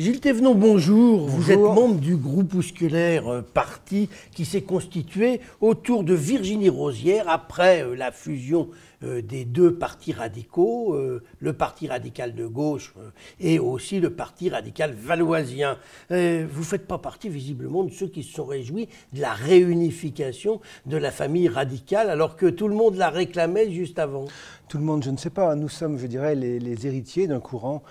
Gilles Thévenon, bonjour. Bonjour. Vous êtes membre du groupusculaire parti qui s'est constitué autour de Virginie Rosière après la fusion des deux partis radicaux, le Parti radical de gauche et aussi le Parti radical valoisien. Vous ne faites pas partie visiblement de ceux qui se sont réjouis de la réunification de la famille radicale alors que tout le monde la réclamait juste avant. Tout le monde, je ne sais pas. Nous sommes, je dirais, les héritiers d'un courant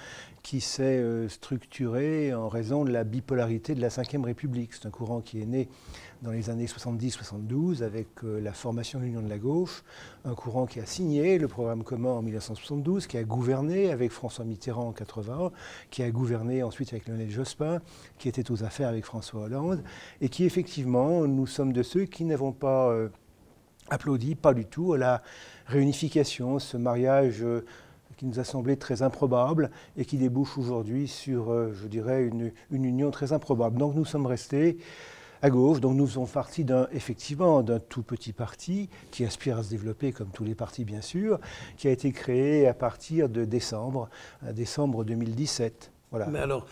qui s'est structuré en raison de la bipolarité de la Ve République. C'est un courant qui est né dans les années 70-72 avec la formation de l'Union de la gauche, un courant qui a signé le programme commun en 1972, qui a gouverné avec François Mitterrand en 1981, qui a gouverné ensuite avec Lionel Jospin, qui était aux affaires avec François Hollande, et qui effectivement, nous sommes de ceux qui n'avons pas applaudi, pas du tout, à la réunification, ce mariage qui nous a semblé très improbable et qui débouche aujourd'hui sur, je dirais, une union très improbable. Donc nous sommes restés à gauche, donc nous faisons partie effectivement d'un tout petit parti qui aspire à se développer comme tous les partis bien sûr, qui a été créé à partir de décembre 2017. Voilà. Mais alors,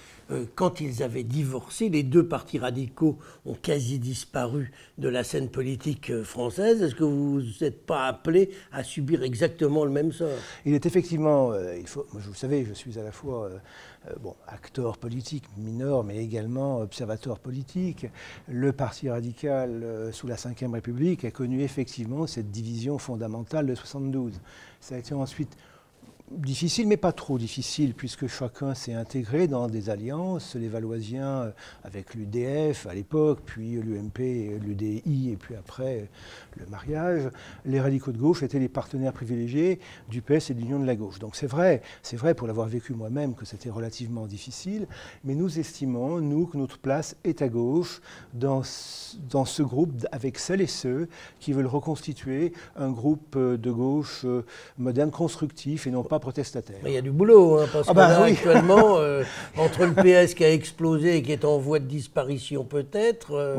quand ils avaient divorcé, les deux partis radicaux ont quasi disparu de la scène politique française. Est-ce que vous vous êtes pas appelé à subir exactement le même sort? Il est effectivement, moi, vous savez, je suis à la fois acteur politique mineur, mais également observateur politique. Le Parti radical sous la Ve République a connu effectivement cette division fondamentale de 72. Ça a été ensuite difficile, mais pas trop difficile, puisque chacun s'est intégré dans des alliances, les Valoisiens avec l'UDF à l'époque, puis l'UMP, l'UDI, et puis après le mariage. Les radicaux de gauche étaient les partenaires privilégiés du PS et de l'Union de la gauche. Donc c'est vrai pour l'avoir vécu moi-même, que c'était relativement difficile, mais nous estimons, nous, que notre place est à gauche, dans ce groupe, avec celles et ceux qui veulent reconstituer un groupe de gauche moderne, constructif, et non pas protestataire. Mais il y a du boulot, parce que là, actuellement, entre le PS qui a explosé et qui est en voie de disparition peut-être,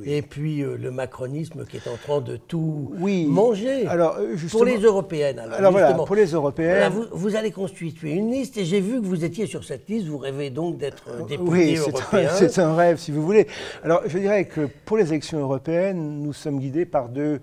et puis le macronisme qui est en train de tout manger. Alors, pour les européennes. Alors voilà, pour les européennes. Voilà, vous allez constituer une liste et j'ai vu que vous étiez sur cette liste. Vous rêvez donc d'être député européen. Oui, c'est un rêve, si vous voulez. Alors, je dirais que pour les élections européennes, nous sommes guidés par deux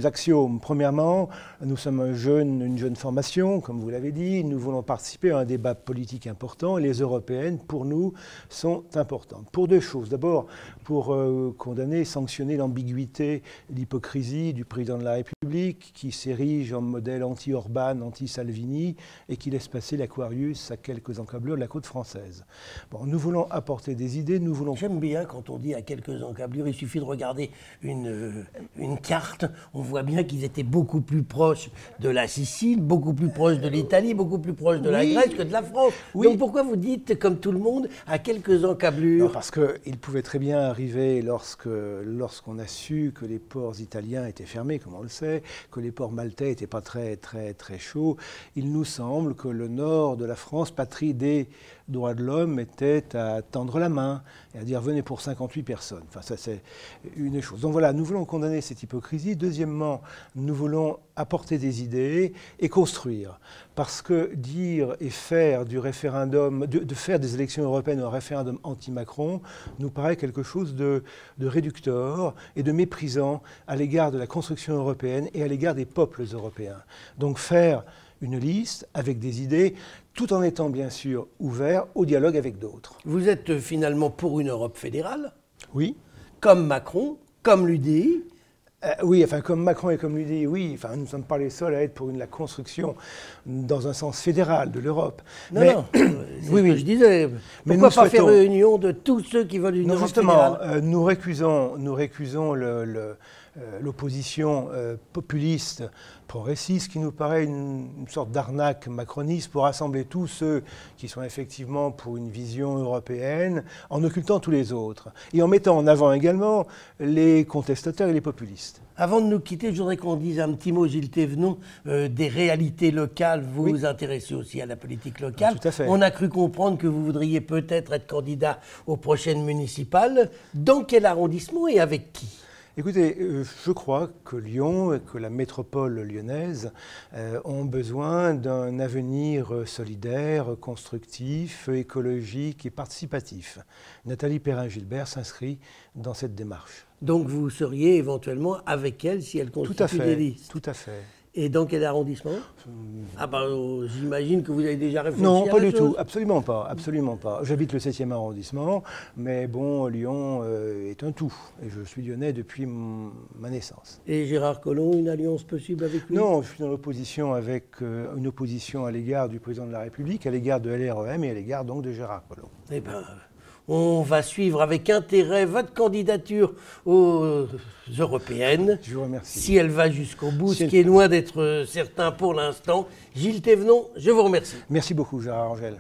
axiomes. Premièrement, nous sommes une jeune formation, comme vous l'avez dit. Nous voulons participer à un débat politique important. Et les européennes, pour nous, sont importantes. Pour deux choses. D'abord, pour condamner et sanctionner l'ambiguïté, l'hypocrisie du président de la République qui s'érige en modèle anti-Orban, anti-Salvini et qui laisse passer l'Aquarius à quelques encablures de la côte française. Bon, nous voulons apporter des idées, nous voulons... J'aime bien quand on dit à quelques encablures, il suffit de regarder une carte, on voit bien qu'ils étaient beaucoup plus proches de la Sicile, beaucoup plus proches de l'Italie, beaucoup plus proches de la Grèce que de la France. Donc pourquoi vous dites, comme tout le monde, à quelques encablures? Non, parce qu'il pouvait très bien arriver lorsqu'on a su que les ports italiens étaient fermés, comme on le sait, que les ports maltais n'étaient pas très, très, très chauds. Il nous semble que le nord de la France, patrie des droits de l'homme, était à tendre la main et à dire venez pour 58 personnes. Enfin, ça c'est une des choses. Donc voilà, nous voulons condamner cette hypocrisie. Deuxièmement, nous voulons apporter des idées et construire. Parce que dire et faire du référendum, de faire des élections européennes un référendum anti-Macron, nous paraît quelque chose de réducteur et de méprisant à l'égard de la construction européenne et à l'égard des peuples européens. Donc faire une liste avec des idées, tout en étant bien sûr ouvert au dialogue avec d'autres. Vous êtes finalement pour une Europe fédérale? Oui. Comme Macron, comme l'UDI? Oui, enfin comme Macron et comme l'UDI, oui. Enfin, nous ne sommes pas les seuls à être pour la construction dans un sens fédéral de l'Europe. Non, c'est ce que je disais. Pourquoi pas faire réunion de tous ceux qui veulent une Europe fédérale? Nous récusons l'opposition populiste, progressiste, qui nous paraît une sorte d'arnaque macroniste pour rassembler tous ceux qui sont effectivement pour une vision européenne, en occultant tous les autres, et en mettant en avant également les contestataires et les populistes. Avant de nous quitter, je voudrais qu'on dise un petit mot, Gilles Thévenon, des réalités locales. Vous vous intéressez aussi à la politique locale. Tout à fait. On a cru comprendre que vous voudriez peut-être être candidat aux prochaines municipales. Dans quel arrondissement et avec qui? Écoutez, je crois que Lyon et que la métropole lyonnaise ont besoin d'un avenir solidaire, constructif, écologique et participatif. Nathalie Perrin-Gilbert s'inscrit dans cette démarche. Donc vous seriez éventuellement avec elle si elle constitue des listes. Tout à fait. Et dans quel arrondissement? Ah ben, j'imagine que vous avez déjà réfléchi Non, à pas la du chose. tout, absolument pas, absolument pas. J'habite le 7e arrondissement, mais bon, Lyon est un tout. Et je suis lyonnais depuis ma naissance. Et Gérard Collomb, une alliance possible avec lui? Non, je suis dans l'opposition avec une opposition à l'égard du président de la République, à l'égard de LREM et à l'égard donc de Gérard Collomb. Eh bien, on va suivre avec intérêt votre candidature aux européennes. Je vous remercie. Si elle va jusqu'au bout, ce qui est loin d'être certain pour l'instant. Gilles Thévenon, je vous remercie. Merci beaucoup, Gérard Angel.